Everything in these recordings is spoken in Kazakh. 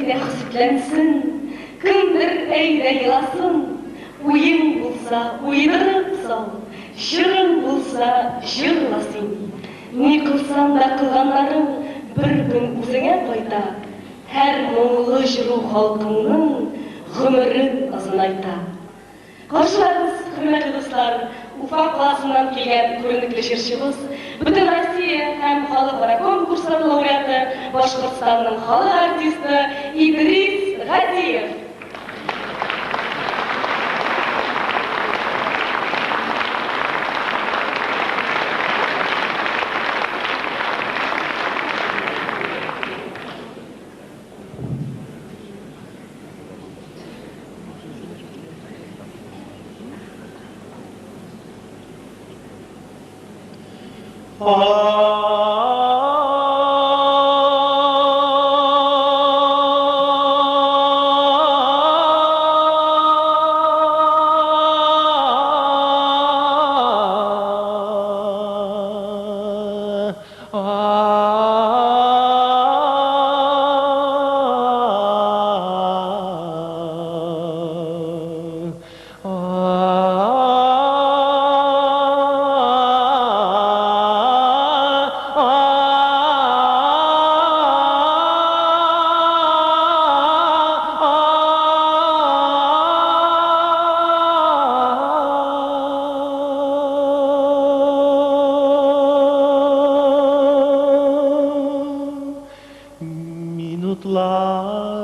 Sütlensin, kimdir eyde yılasın, uyun bulsa uydurıp sal, şırın bulsa şırlasın. Ne kılsan da kılganların bir gün üzüne koyta, her muğlu juru halkının gümürü azınayta. Karşılarınız, hürmetli dostlar, Ufa klasından kelgen көрінікті жыршыбыз, бүтін Россия һәм халықара конкурслар лауреаты, Башқұртстанның халық артисті Идрис Ғадиев.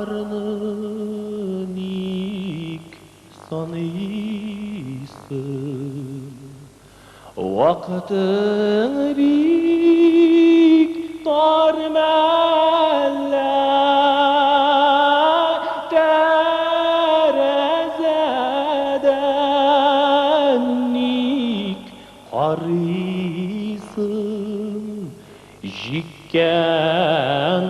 Minutlarının ilk sanıysın, vaktin bik tarmelle terezeden ilk harısın, jikken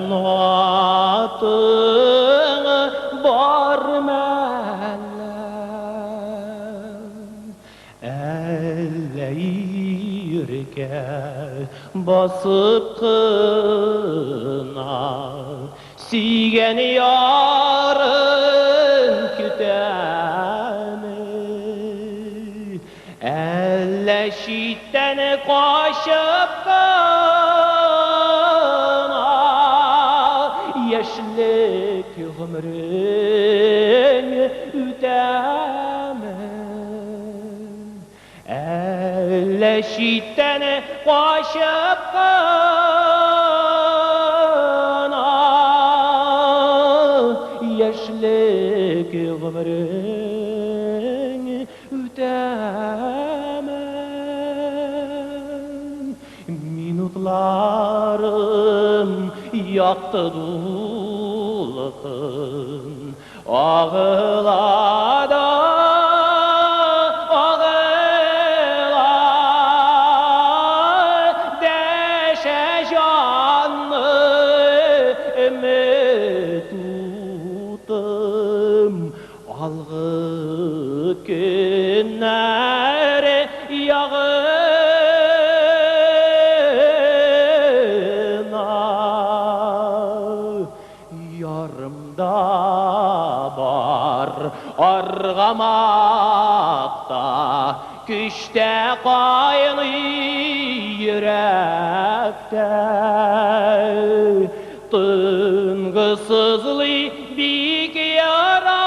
atını barmellen elleyirke basıp kına sigen yarın küteni elleşitten kaşıp yaşlık ömrün ütemen elleşitten kaşıp kana yaşlık ömrün ütemen minutlarım yaktı dulakın ağılada ağıla deşe canımı tutum algı günler yağır argamakta güçte kayını yürekte tıngısızlı bir yarakta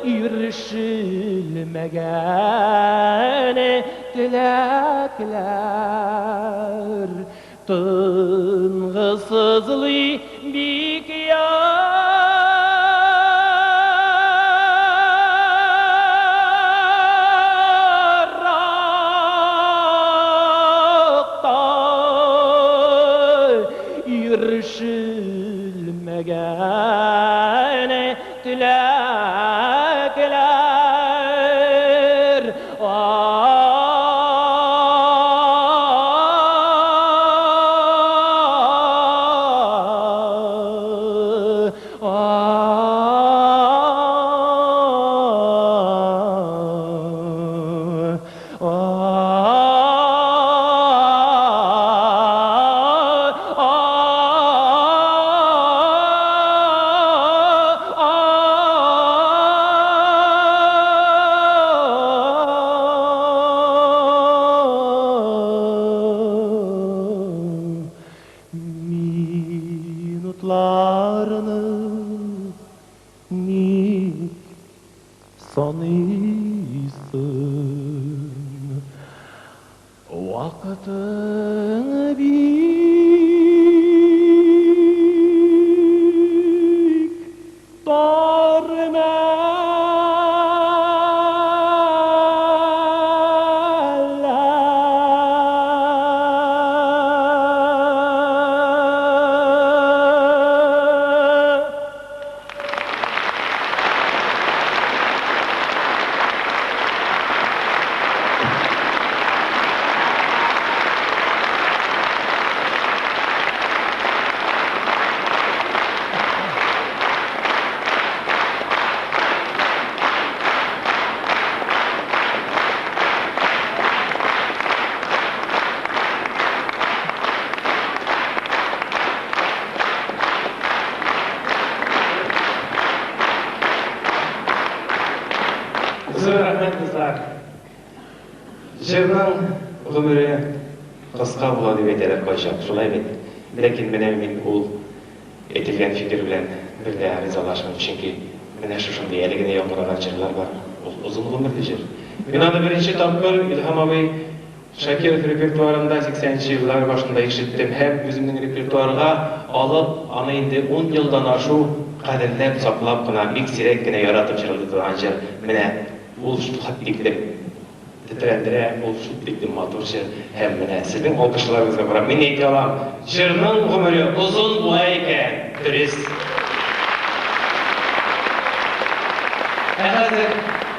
yürüşülmegen dilekler tıngısızlı bir yürüşülmegen dilekler Ышыкларыны ник саныйсың? Вакытың бик тар Rahmet kızlar. Жырның ғұмыры қысқа болады деп айтылып қойшақ, солай бет. Ләкин мен ол етілген фикір белән бергә ризалашмын, чөнки менә шушындый әле генә яңгыраган җырлар бар. Ул озын гомерле җыр. Мин аны беренче тапкыр Илһам абый Шакиров репертуарында 80-нче еллар башында ишеттем һәм үземнең репертуарга алып, аны инде 10 елдан ашу кадерләп, саклап кына, бик сирәк кенә яратып җырлый җыр. Менә ул шулай тетрәндерә, ул шулай матур җыр. Һәм менә сезнең алкышларыгызга барам. Мин әйтә алам, җырның гомере озын булай икән, дөрес. Хәзер